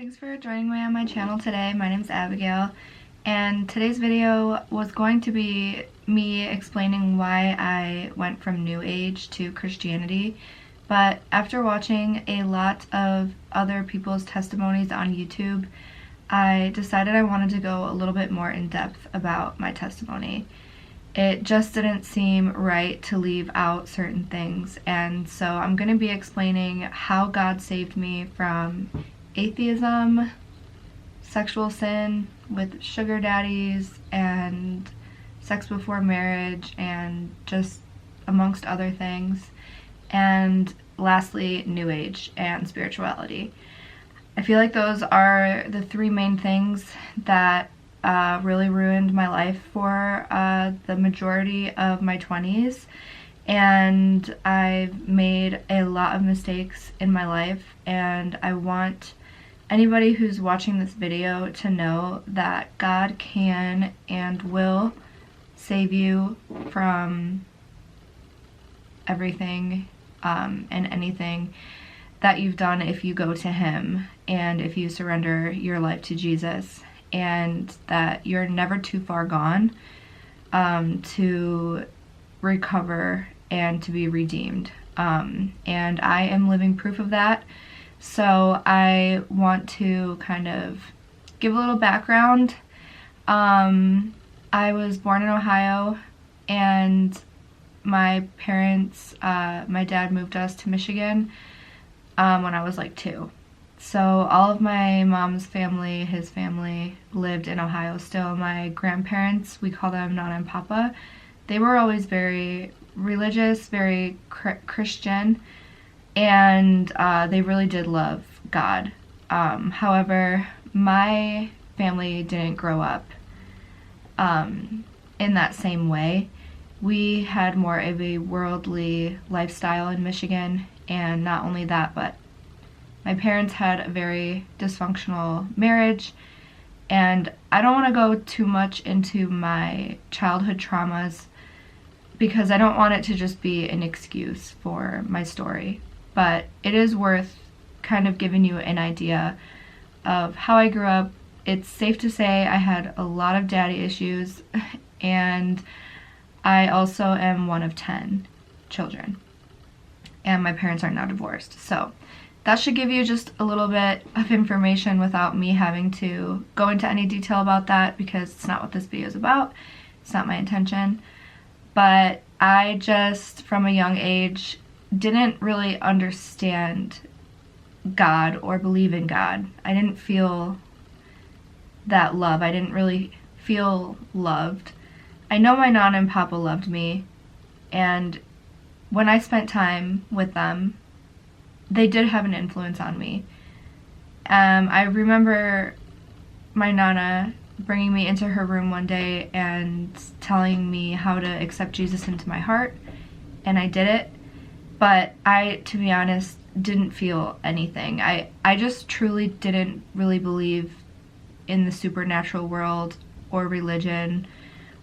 Thanks for joining me on my channel today. My name's Abigail, and today's video was going to be me explaining why I went from New Age to Christianity, but after watching a lot of other people's testimonies on YouTube, I decided I wanted to go a little bit more in depth about my testimony. It just didn't seem right to leave out certain things, and so I'm going to be explaining how God saved me from atheism, sexual sin with sugar daddies, and sex before marriage, and just amongst other things, and lastly, New Age and spirituality. I feel like those are the three main things that really ruined my life for the majority of my 20s, and I've made a lot of mistakes in my life, and I want anybody who's watching this video to know that God can and will save you from everything and anything that you've done if you go to Him and if you surrender your life to Jesus, and that you're never too far gone to recover and to be redeemed. And I am living proof of that. So I want to kind of give a little background. I was born in Ohio, and my parents, my dad moved us to Michigan when I was like 2. So all of my mom's family, his family, lived in Ohio still. My grandparents, we call them Nana and Papa, they were always very religious, very Christian, and they really did love God. However, my family didn't grow up in that same way. We had more of a worldly lifestyle in Michigan, and not only that, but my parents had a very dysfunctional marriage, and I don't want to go too much into my childhood traumas because I don't want it to just be an excuse for my story. But it is worth kind of giving you an idea of how I grew up. It's safe to say I had a lot of daddy issues, and I also am one of 10 children, and my parents are now divorced. So that should give you just a little bit of information without me having to go into any detail about that, because it's not what this video is about. It's not my intention. But I just, from a young age, didn't really understand God or believe in God. I didn't feel that love. I didn't really feel loved. I know my Nana and Papa loved me, and when I spent time with them, they did have an influence on me. I remember my Nana bringing me into her room one day and telling me how to accept Jesus into my heart, and I did it. But I, to be honest, didn't feel anything. I just truly didn't really believe in the supernatural world or religion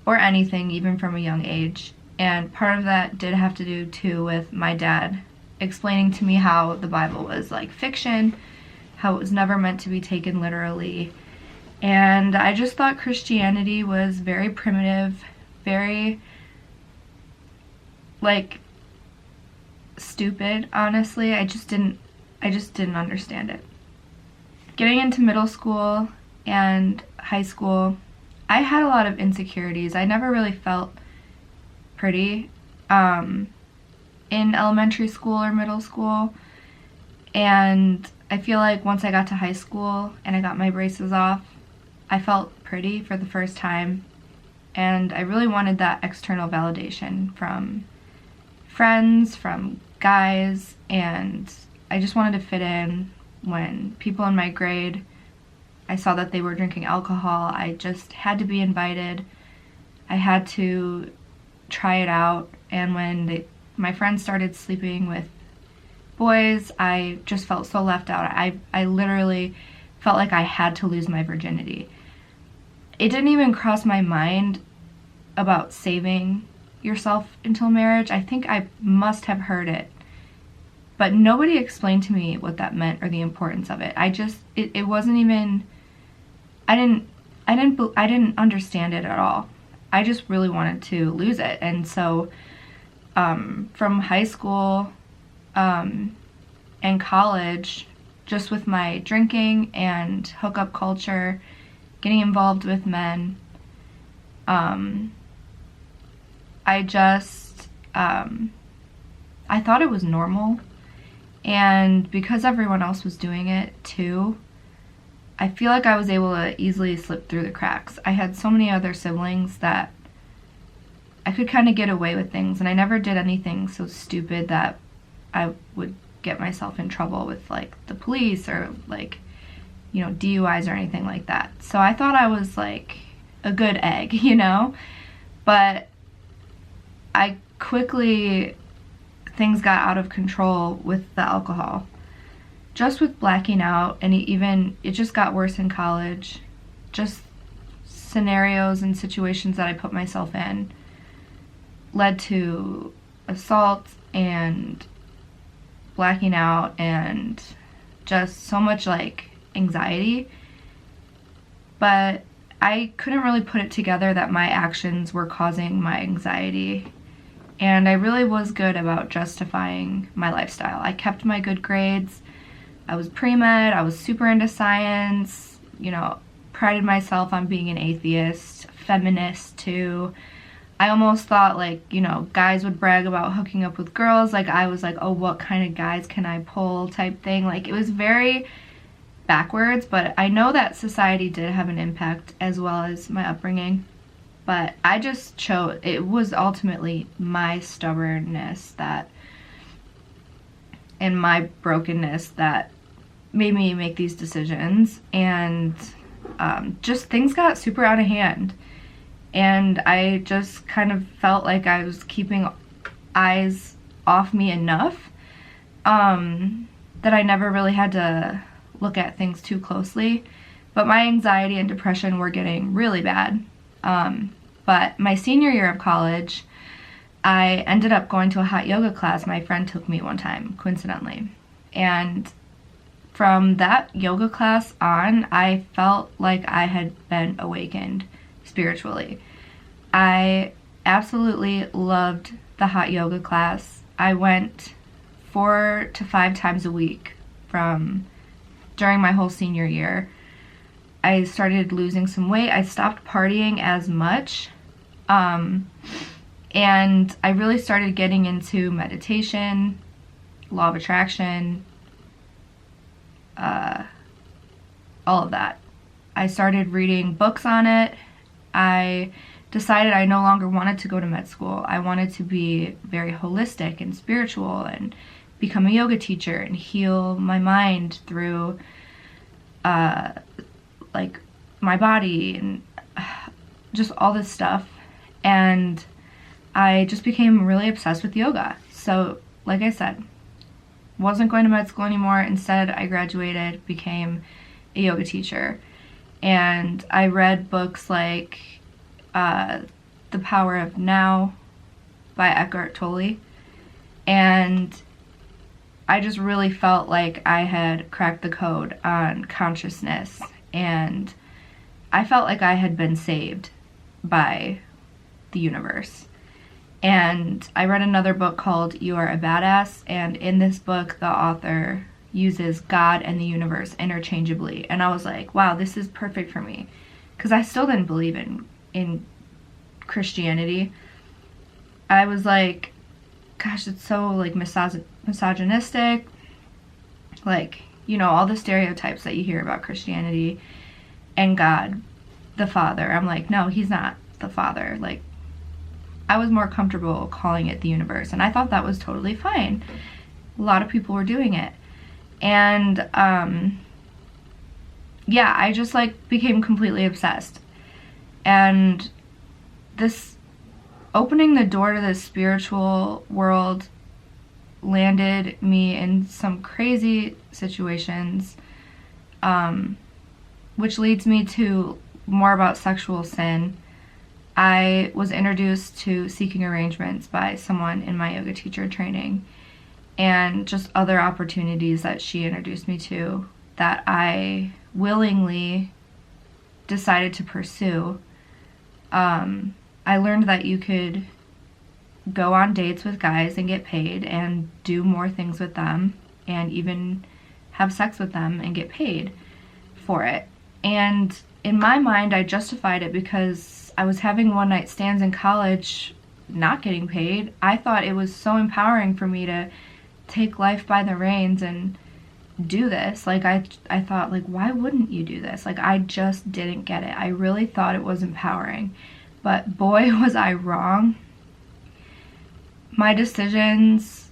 or anything, even from a young age. And part of that did have to do too with my dad explaining to me how the Bible was like fiction, how it was never meant to be taken literally. And I just thought Christianity was very primitive, very like stupid, honestly. I just didn't understand it. Getting into middle school and high school, I had a lot of insecurities. I never really felt pretty in elementary school or middle school, and I feel like once I got to high school and I got my braces off, I felt pretty for the first time, and I really wanted that external validation from friends, from guys, and I just wanted to fit in. When people in my grade, I saw that they were drinking alcohol, I just had to be invited. I had to try it out, and when my friends started sleeping with boys, I just felt so left out. I literally felt like I had to lose my virginity. It didn't even cross my mind about saving yourself until marriage. I think I must have heard it but nobody explained to me what that meant or the importance of it. It wasn't even, I didn't understand it at all. I just really wanted to lose it. And so from high school and college, just with my drinking and hookup culture, getting involved with men, I just, I thought it was normal. And because everyone else was doing it too, I feel like I was able to easily slip through the cracks. I had so many other siblings that I could kind of get away with things, and I never did anything so stupid that I would get myself in trouble with like the police or like, you know, DUIs or anything like that. So I thought I was like a good egg, you know? But I quickly, things got out of control with the alcohol. Just with blacking out, and it just got worse in college. Just scenarios and situations that I put myself in led to assault and blacking out and just so much like anxiety. But I couldn't really put it together that my actions were causing my anxiety. And I really was good about justifying my lifestyle. I kept my good grades. I was pre-med. I was super into science. You know, prided myself on being an atheist, feminist too. I almost thought like, you know, guys would brag about hooking up with girls. Like I was like, oh, what kind of guys can I pull type thing. Like it was very backwards, but I know that society did have an impact as well as my upbringing. But I just chose, it was ultimately my stubbornness that, and my brokenness that made me make these decisions. And just things got super out of hand. And I just kind of felt like I was keeping eyes off me enough that I never really had to look at things too closely. But my anxiety and depression were getting really bad. But my senior year of college, I ended up going to a hot yoga class my friend took me one time, coincidentally. And from that yoga class on, I felt like I had been awakened spiritually. I absolutely loved the hot yoga class. I went 4 to 5 times a week during my whole senior year. I started losing some weight. I stopped partying as much. And I really started getting into meditation, law of attraction, all of that. I started reading books on it. I decided I no longer wanted to go to med school. I wanted to be very holistic and spiritual and become a yoga teacher and heal my mind through like my body and just all this stuff. And I just became really obsessed with yoga. So like I said, wasn't going to med school anymore. Instead, I graduated, became a yoga teacher. And I read books like The Power of Now by Eckhart Tolle. And I just really felt like I had cracked the code on consciousness. And I felt like I had been saved by the universe. And I read another book called You Are a Badass, and in this book the author uses God and the universe interchangeably, and I was like, wow, this is perfect for me, because I still didn't believe in Christianity. I was like, gosh, it's so like misogynistic, like, you know, all the stereotypes that you hear about Christianity and God the Father. I'm like, no, he's not the Father. Like, I was more comfortable calling it the universe, and I thought that was totally fine. A lot of people were doing it. And yeah, I just like became completely obsessed. And this opening the door to the spiritual world landed me in some crazy situations, which leads me to more about sexual sin. I was introduced to seeking arrangements by someone in my yoga teacher training, and just other opportunities that she introduced me to that I willingly decided to pursue. I learned that you could go on dates with guys and get paid and do more things with them and even have sex with them and get paid for it. And in my mind, I justified it because I was having one night stands in college not getting paid. I thought it was so empowering for me to take life by the reins and do this. Like, I thought, like, why wouldn't you do this? Like, I just didn't get it. I really thought it was empowering. But boy, was I wrong. My decisions,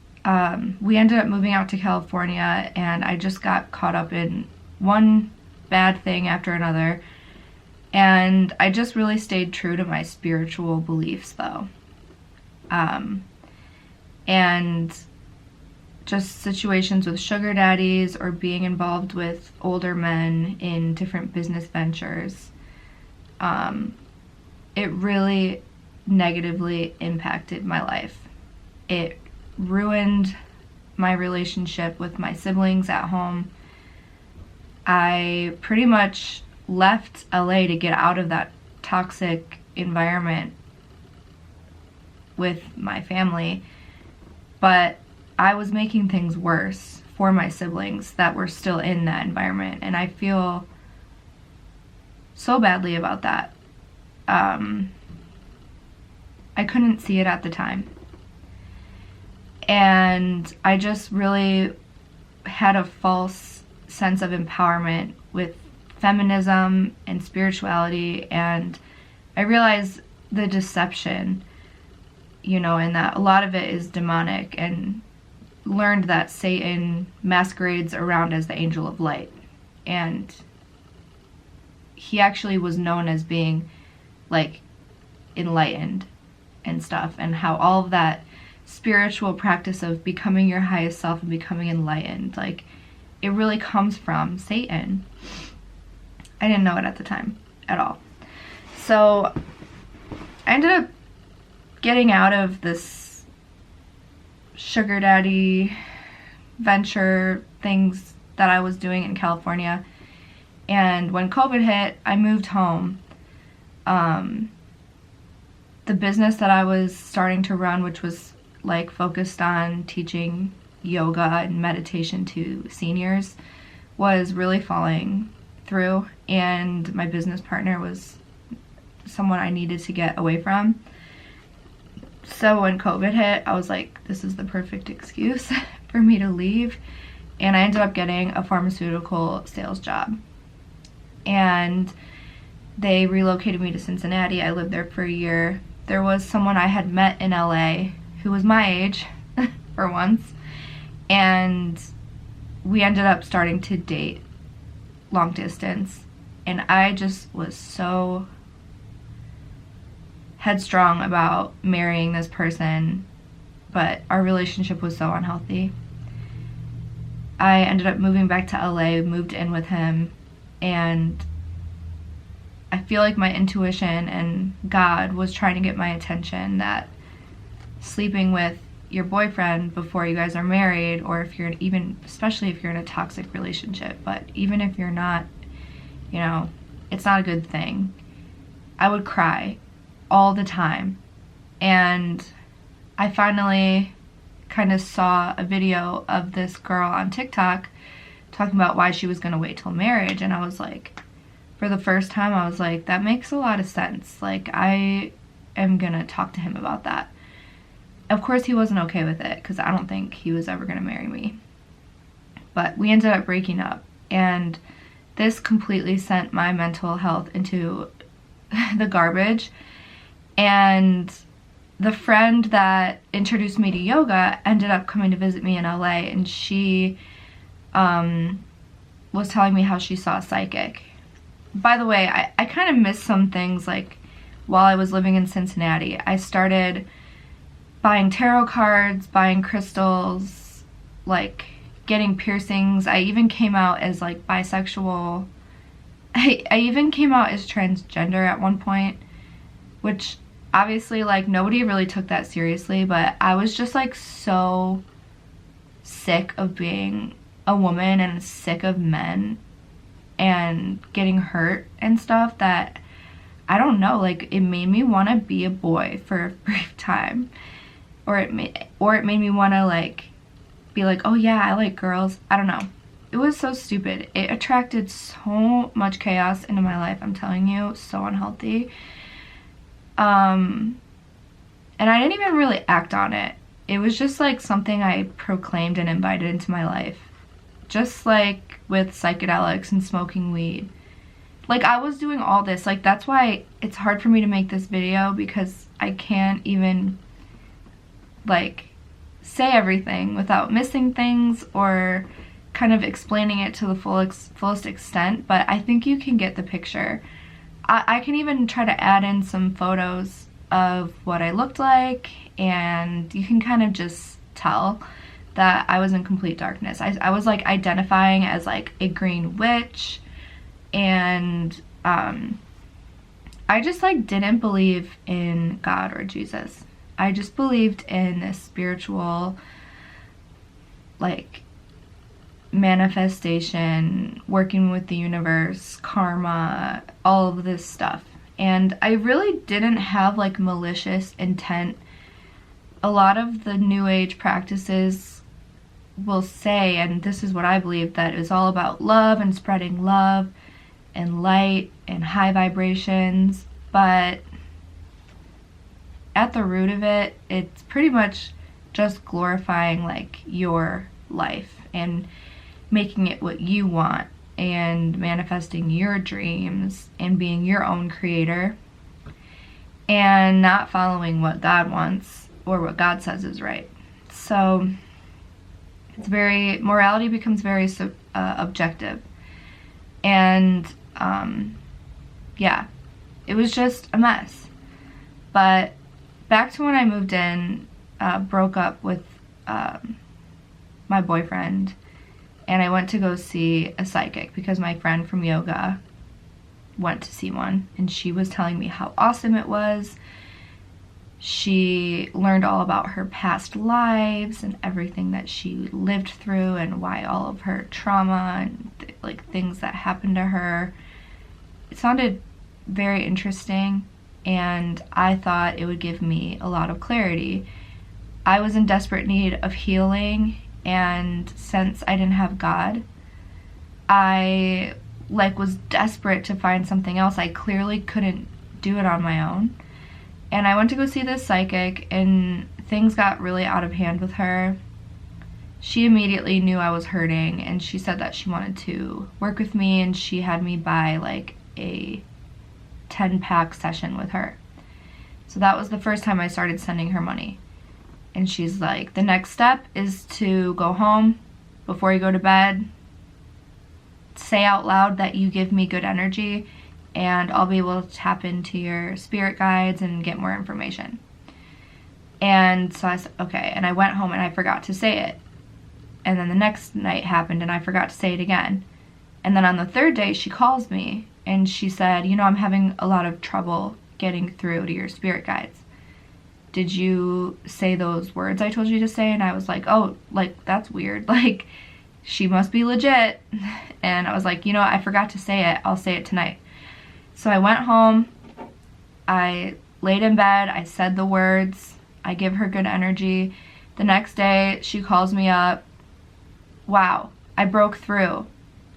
we ended up moving out to California, and I just got caught up in one bad thing after another. And I just really stayed true to my spiritual beliefs, though. And just situations with sugar daddies or being involved with older men in different business ventures, it really negatively impacted my life. It ruined my relationship with my siblings at home. I pretty much left LA to get out of that toxic environment with my family, but I was making things worse for my siblings that were still in that environment, and I feel so badly about that. I couldn't see it at the time, and I just really had a false sense of empowerment with feminism and spirituality, and I realized the deception, and that a lot of it is demonic, and learned that Satan masquerades around as the angel of light, and he actually was known as being like enlightened and stuff, and how all of that spiritual practice of becoming your highest self and becoming enlightened, like, it really comes from Satan. I didn't know it at the time at all. So I ended up getting out of this sugar daddy venture things that I was doing in California. And when COVID hit, I moved home. The business that I was starting to run, which was like focused on teaching yoga and meditation to seniors, was really falling through, and my business partner was someone I needed to get away from. So when COVID hit, I was like, this is the perfect excuse for me to leave, and I ended up getting a pharmaceutical sales job, and they relocated me to Cincinnati. I lived there for a year. There was someone I had met in LA who was my age for once, and we ended up starting to date long distance, and I just was so headstrong about marrying this person, but our relationship was so unhealthy. I ended up moving back to LA, moved in with him, and I feel like my intuition and God was trying to get my attention that sleeping with your boyfriend before you guys are married, or if you're even, especially if you're in a toxic relationship, but even if you're not, it's not a good thing. I would cry all the time, and I finally kind of saw a video of this girl on TikTok talking about why she was going to wait till marriage, and I was like, for the first time, I was like, that makes a lot of sense. Like, I am going to talk to him about that. Of course, he wasn't okay with it, because I don't think he was ever going to marry me. But we ended up breaking up, and this completely sent my mental health into the garbage. And the friend that introduced me to yoga ended up coming to visit me in LA, and she was telling me how she saw a psychic. By the way, I kind of missed some things, like, while I was living in Cincinnati. I started buying tarot cards, buying crystals, like, getting piercings. I even came out as, like, bisexual. I even came out as transgender at one point, which obviously, like, nobody really took that seriously, but I was just, like, so sick of being a woman and sick of men and getting hurt and stuff that, I don't know, like, it made me want to be a boy for a brief time. Or it made me want to, like, be like, oh yeah, I like girls. I don't know. It was so stupid. It attracted so much chaos into my life, I'm telling you. So unhealthy. And I didn't even really act on it. It was just like something I proclaimed and invited into my life. Just like with psychedelics and smoking weed. Like, I was doing all this. Like, that's why it's hard for me to make this video, because I can't even, like, say everything without missing things or kind of explaining it to the fullest extent. But I think you can get the picture. I can even try to add in some photos of what I looked like, and you can kind of just tell that I was in complete darkness. I was like identifying as like a green witch, and I just like didn't believe in God or Jesus. I just believed in this spiritual, like, manifestation, working with the universe, karma, all of this stuff. And I really didn't have like malicious intent. A lot of the new age practices will say, and this is what I believe, that it was all about love and spreading love and light and high vibrations, but at the root of it, it's pretty much just glorifying like your life and making it what you want and manifesting your dreams and being your own creator and not following what God wants or what God says is right. So it's morality becomes very objective. And yeah, it was just a mess. But back to when I moved in, broke up with my boyfriend, and I went to go see a psychic because my friend from yoga went to see one, and she was telling me how awesome it was. She learned all about her past lives and everything that she lived through and why all of her trauma and like things that happened to her. It sounded very interesting, and I thought it would give me a lot of clarity. I was in desperate need of healing, and since I didn't have God, I was desperate to find something else. I clearly couldn't do it on my own. And I went to go see this psychic, and things got really out of hand with her. She immediately knew I was hurting, and she said that she wanted to work with me, and she had me buy like a 10-pack session with her. So that was the first time I started sending her money. And she's like, the next step is to go home before you go to bed, say out loud that you give me good energy, and I'll be able to tap into your spirit guides and get more information. And so I said, okay. And I went home and I forgot to say it. And then the next night happened and I forgot to say it again. And then on the third day, she calls me and she said, you know, I'm having a lot of trouble getting through to your spirit guides. Did you say those words I told you to say? And I was like, oh, like, that's weird. Like, she must be legit. And I was like, you know, I forgot to say it. I'll say it tonight. So I went home, I laid in bed, I said the words, I give her good energy. The next day, she calls me up. Wow, I broke through.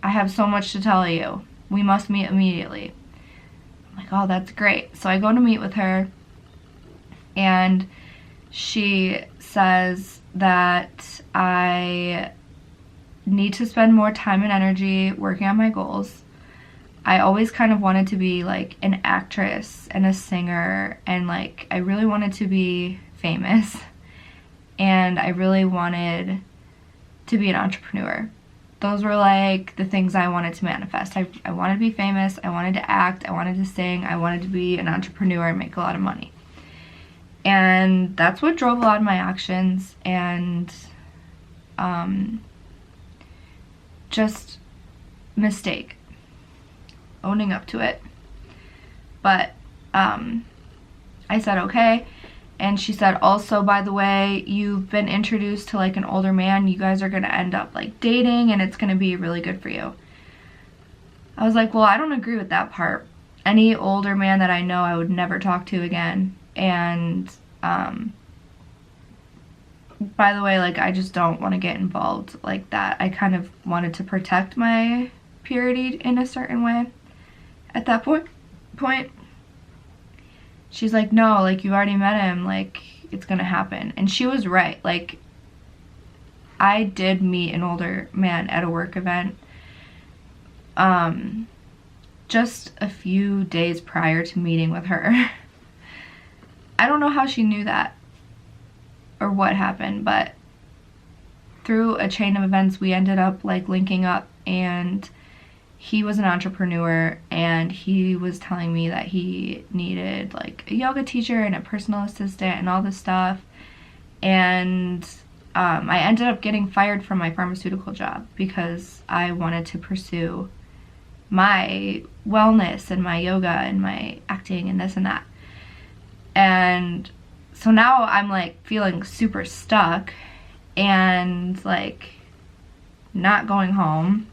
I have so much to tell you. We must meet immediately. I'm like, oh, that's great. So I go to meet with her, and she says that I need to spend more time and energy working on my goals. I always kind of wanted to be like an actress and a singer, and like I really wanted to be famous, and I really wanted to be an entrepreneur. Those were like the things I wanted to manifest. I wanted to be famous, I wanted to act, I wanted to sing, I wanted to be an entrepreneur and make a lot of money. And that's what drove a lot of my actions, and just mistake. Owning up to it. But I said okay, And she said, also, by the way, you've been introduced to like an older man. You guys are going to end up like dating and it's going to be really good for you. I was like, well, I don't agree with that part. Any older man that I know, I would never talk to again. And, by the way, like, I just don't want to get involved like that. I kind of wanted to protect my purity in a certain way at that point. She's like, no, like, you've already met him, like, it's gonna happen. And she was right. Like, I did meet an older man at a work event just a few days prior to meeting with her. I don't know how she knew that or what happened, but through a chain of events we ended up like linking up, and he was an entrepreneur and he was telling me that he needed like a yoga teacher and a personal assistant and all this stuff. And I ended up getting fired from my pharmaceutical job because I wanted to pursue my wellness and my yoga and my acting and this and that. And so now I'm like feeling super stuck and like not going home.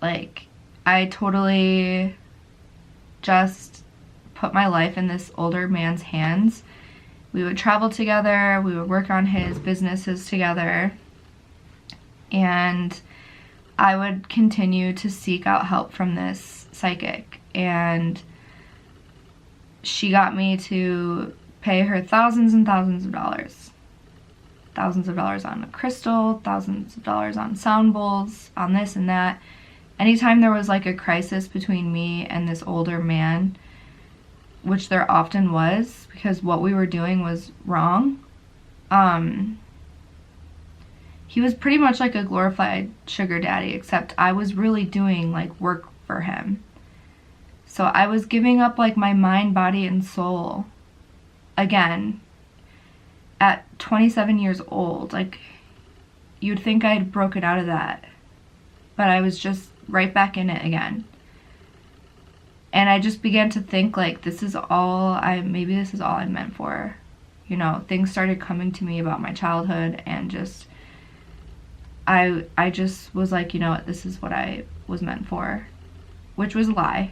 Like, I totally just put my life in this older man's hands. We would travel together, we would work on his businesses together, and I would continue to seek out help from this psychic. And she got me to pay her thousands and thousands of dollars. Thousands of dollars on a crystal, thousands of dollars on sound bowls, on this and that. Anytime there was like a crisis between me and this older man, which there often was because what we were doing was wrong, he was pretty much like a glorified sugar daddy, except I was really doing like work for him. So I was giving up like my mind, body, and soul again at 27 years old. Like, you'd think I'd broken out of that, but I was just right back in it again. And I just began to think like, maybe this is all I'm meant for. You know, things started coming to me about my childhood, and just I just was like, you know what, this is what I was meant for, which was a lie.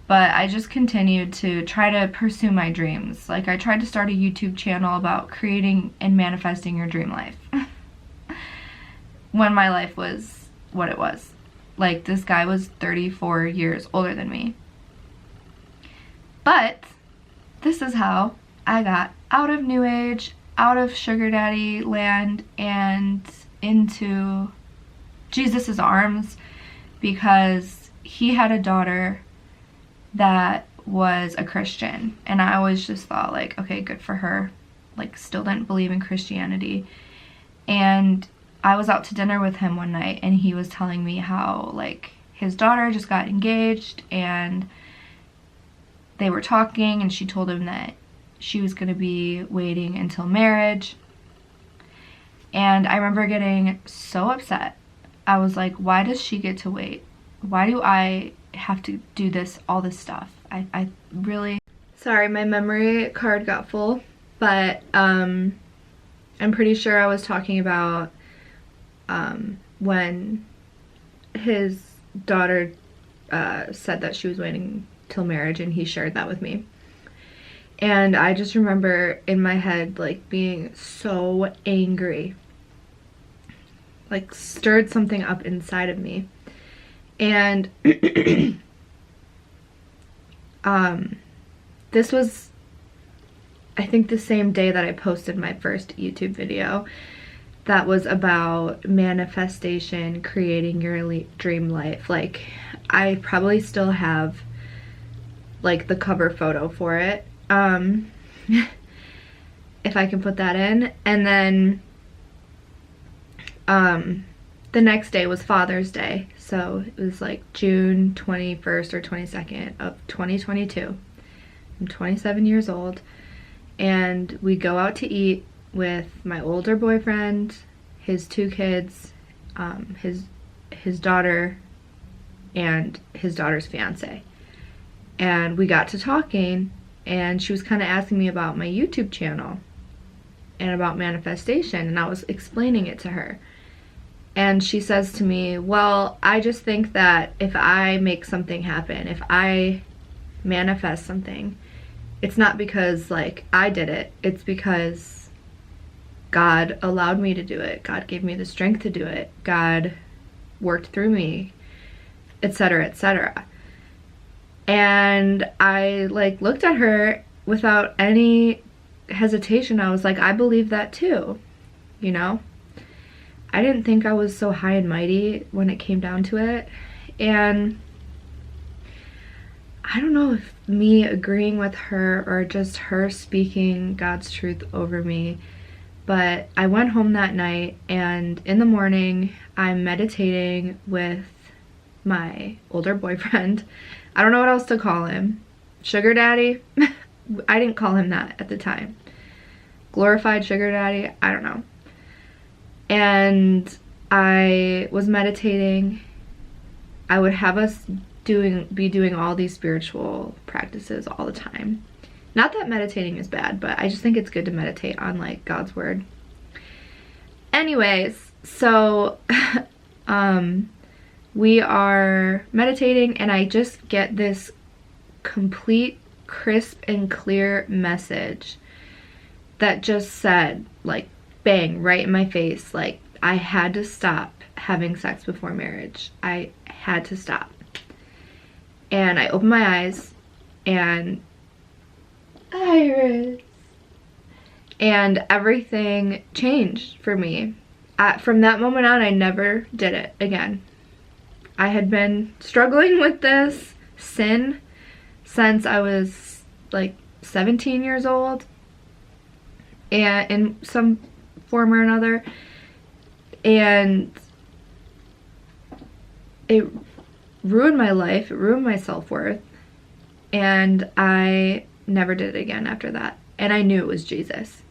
But I just continued to try to pursue my dreams. Like, I tried to start a YouTube channel about creating and manifesting your dream life when my life was what it was. Like, this guy was 34 years older than me. But this is how I got out of New Age, out of sugar daddy land, and into Jesus's arms, because he had a daughter that was a Christian, and I always just thought like, okay, good for her. Like, still didn't believe in Christianity. And I was out to dinner with him one night, and he was telling me how like his daughter just got engaged, and they were talking, and she told him that she was going to be waiting until marriage. And I remember getting so upset. I was like, why does she get to wait? Why do I have to do all this stuff? I really... Sorry, my memory card got full, but I'm pretty sure I was talking about when his daughter said that she was waiting till marriage, and he shared that with me. And I just remember in my head like being so angry, like stirred something up inside of me. And this was, I think, the same day that I posted my first YouTube video that was about manifestation, creating your dream life. Like, I probably still have like the cover photo for it, if I can put that in. And then the next day was Father's Day, so it was like June 21st or 22nd of 2022. I'm 27 years old, and we go out to eat with my older boyfriend, his two kids, his daughter, and his daughter's fiance. And we got to talking, and she was kind of asking me about my YouTube channel and about manifestation, and I was explaining it to her. And she says to me, well, I just think that if I make something happen, if I manifest something, it's not because like I did it, it's because God allowed me to do it. God gave me the strength to do it. God worked through me, etc., etc. And I like looked at her without any hesitation. I was like, I believe that too, you know? I didn't think I was so high and mighty when it came down to it. And I don't know if me agreeing with her or just her speaking God's truth over me, but I went home that night, and in the morning I'm meditating with my older boyfriend. I don't know what else to call him. Sugar daddy? I didn't call him that at the time. Glorified sugar daddy? I don't know. And I was meditating. I would have us be doing all these spiritual practices all the time. Not that meditating is bad, but I just think it's good to meditate on like God's word. Anyways, so we are meditating, and I just get this complete, crisp and clear message that just said, like, bang, right in my face, like I had to stop having sex before marriage. I had to stop. And I opened my eyes, and Iris, and everything changed for me. From that moment on, I never did it again. I had been struggling with this sin since I was like 17 years old, and in some form or another, and it ruined my life, it ruined my self-worth, and I never did it again after that. And I knew it was Jesus.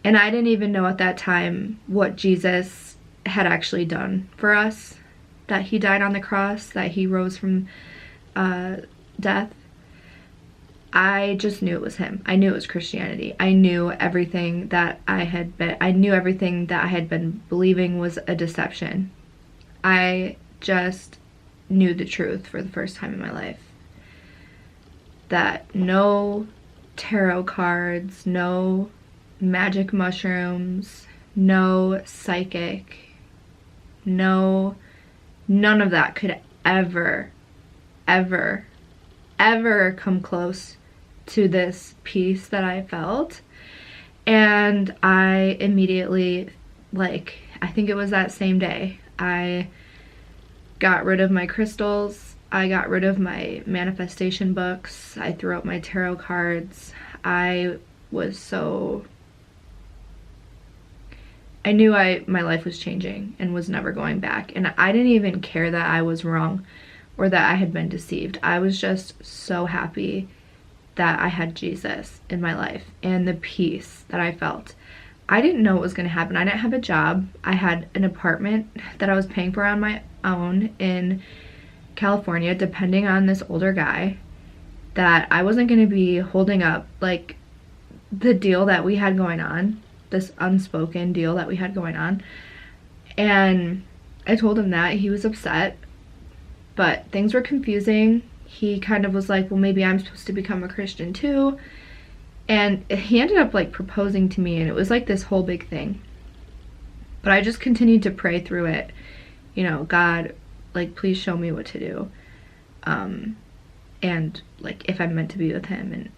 And I didn't even know at that time what Jesus had actually done for us, that he died on the cross, that he rose from death. I just knew it was him. I knew it was Christianity. I knew everything that I had been believing was a deception. I just knew the truth for the first time in my life. That no tarot cards, no magic mushrooms, no psychic, none of that could ever come close to this peace that I felt. And I immediately, like, I think it was that same day, I got rid of my crystals, I got rid of my manifestation books, I threw out my tarot cards. I knew my life was changing and was never going back. And I didn't even care that I was wrong or that I had been deceived. I was just so happy that I had Jesus in my life and the peace that I felt. I didn't know what was going to happen. I didn't have a job. I had an apartment that I was paying for on my own in California, depending on this older guy that I wasn't going to be holding up, like, the deal that we had going on, this unspoken deal that we had going on. And I told him that. He was upset, but things were confusing. He kind of was like, well, maybe I'm supposed to become a Christian too. And he ended up like proposing to me, and it was like this whole big thing. But I just continued to pray through it. You know, God, like, please show me what to do. And like if I'm meant to be with him and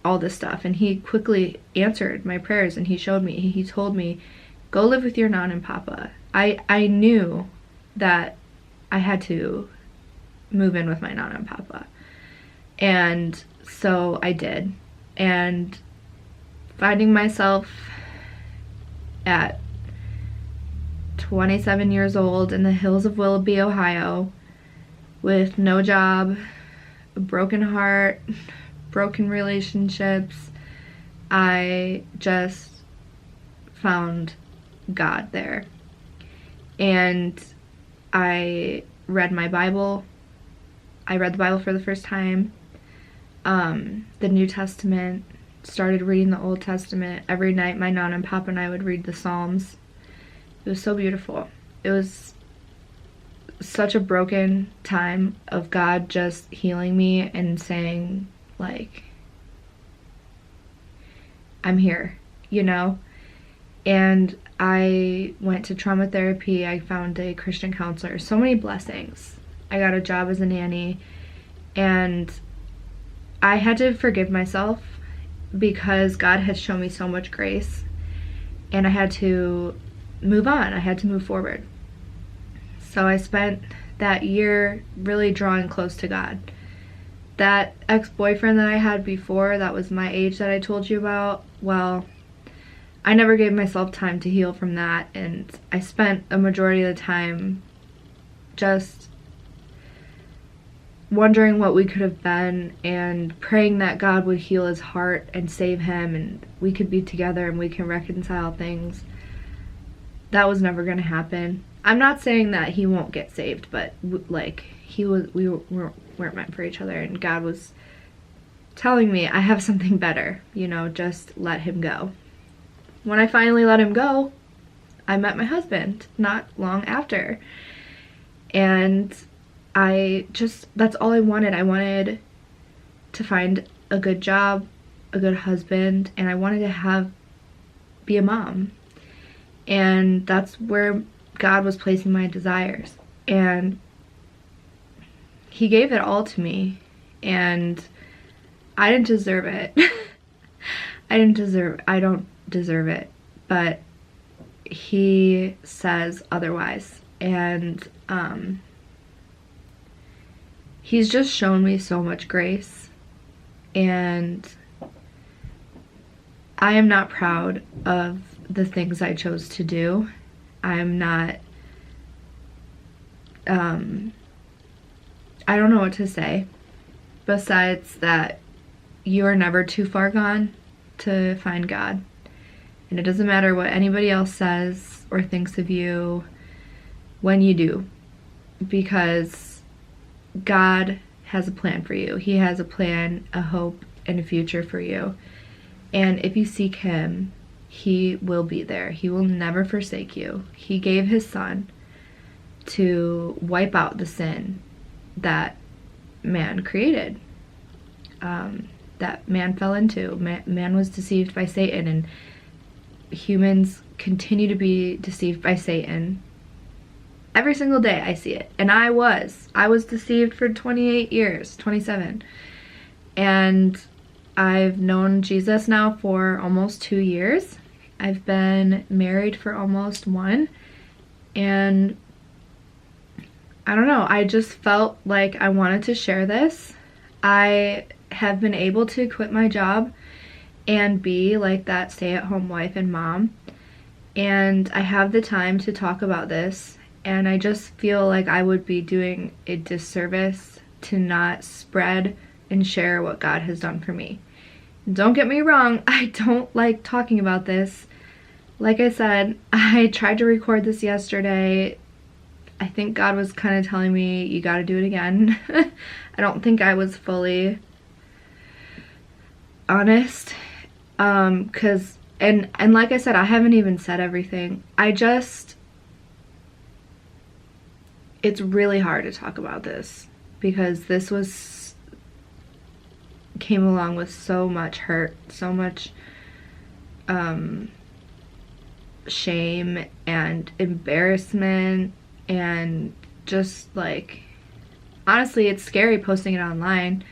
all this stuff. And he quickly answered my prayers, and he showed me, he told me, go live with your nan and papa. I knew that I had to move in with my nan and papa. And so I did. And finding myself at 27 years old in the hills of Willoughby, Ohio, with no job, a broken heart, broken relationships, I just found God there. And I read my Bible. I read the Bible for the first time. the New Testament, started reading the Old Testament. Every night my Nana and Papa and I would read the Psalms. It was so beautiful. It was such a broken time of God just healing me and saying, like, I'm here, you know? And I went to trauma therapy. I found a Christian counselor. So many blessings. I got a job as a nanny, and I had to forgive myself because God had shown me so much grace, and I had to move on. I had to move forward. So I spent that year really drawing close to God. That ex-boyfriend that I had before, that was my age that I told you about, well, I never gave myself time to heal from that, and I spent a majority of the time just wondering what we could have been and praying that God would heal his heart and save him and we could be together and we can reconcile things. That was never going to happen. I'm not saying that he won't get saved, but like we weren't meant for each other, and God was telling me, I have something better, you know, just let him go. When I finally let him go, I met my husband not long after, and that's all I wanted. I wanted to find a good job, a good husband, and I wanted to be a mom. And that's where God was placing my desires. And he gave it all to me, and I didn't deserve it. I don't deserve it, but he says otherwise. And he's just shown me so much grace, and I am not proud of the things I chose to do. I'm not, I don't know what to say besides that you are never too far gone to find God. And it doesn't matter what anybody else says or thinks of you when you do, because God has a plan for you. He has a plan, a hope, and a future for you. And if you seek him, he will be there. He will never forsake you. He gave his son to wipe out the sin that man created, that man fell into. Man was deceived by Satan, and humans continue to be deceived by Satan. Every single day I see it. And I was deceived for 28 years, 27. And I've known Jesus now for almost 2 years. I've been married for almost 1. And I don't know, I just felt like I wanted to share this. I have been able to quit my job and be like that stay-at-home wife and mom. And I have the time to talk about this. And I just feel like I would be doing a disservice to not spread and share what God has done for me. Don't get me wrong, I don't like talking about this. Like I said, I tried to record this yesterday. I think God was kind of telling me, you gotta do it again. I don't think I was fully honest. And like I said, I haven't even said everything. It's really hard to talk about this because this came along with so much hurt, so much shame and embarrassment, and just like, honestly, it's scary posting it online.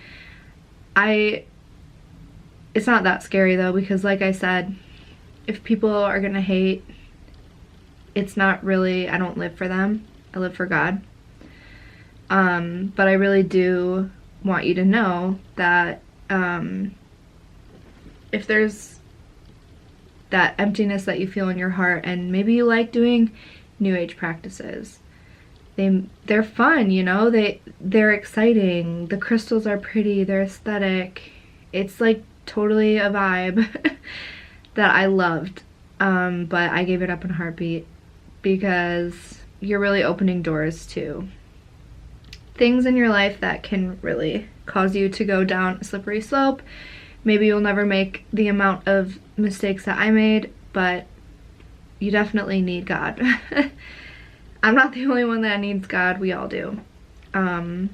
It's not that scary though, because like I said, if people are gonna hate, it's not really, I don't live for them. I live for God. But I really do want you to know that if there's that emptiness that you feel in your heart, and maybe you like doing New Age practices, they're fun, you know, they're exciting, the crystals are pretty, they're aesthetic, it's like totally a vibe that I loved, but I gave it up in a heartbeat because you're really opening doors to things in your life that can really cause you to go down a slippery slope. Maybe you'll never make the amount of mistakes that I made, but you definitely need God. I'm not the only one that needs God, we all do. And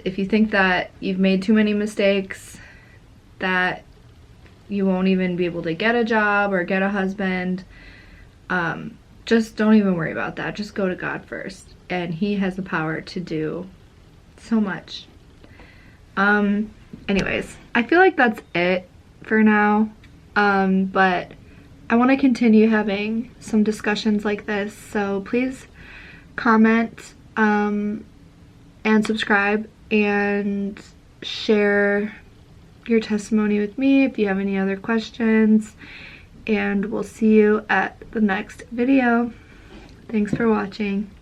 if you think that you've made too many mistakes, that you won't even be able to get a job or get a husband, just don't even worry about that. Just go to God first, and He has the power to do so much. Anyways, I feel like that's it for now, but I want to continue having some discussions like this, so please comment and subscribe and share your testimony with me if you have any other questions, and we'll see you at the next video. Thanks for watching.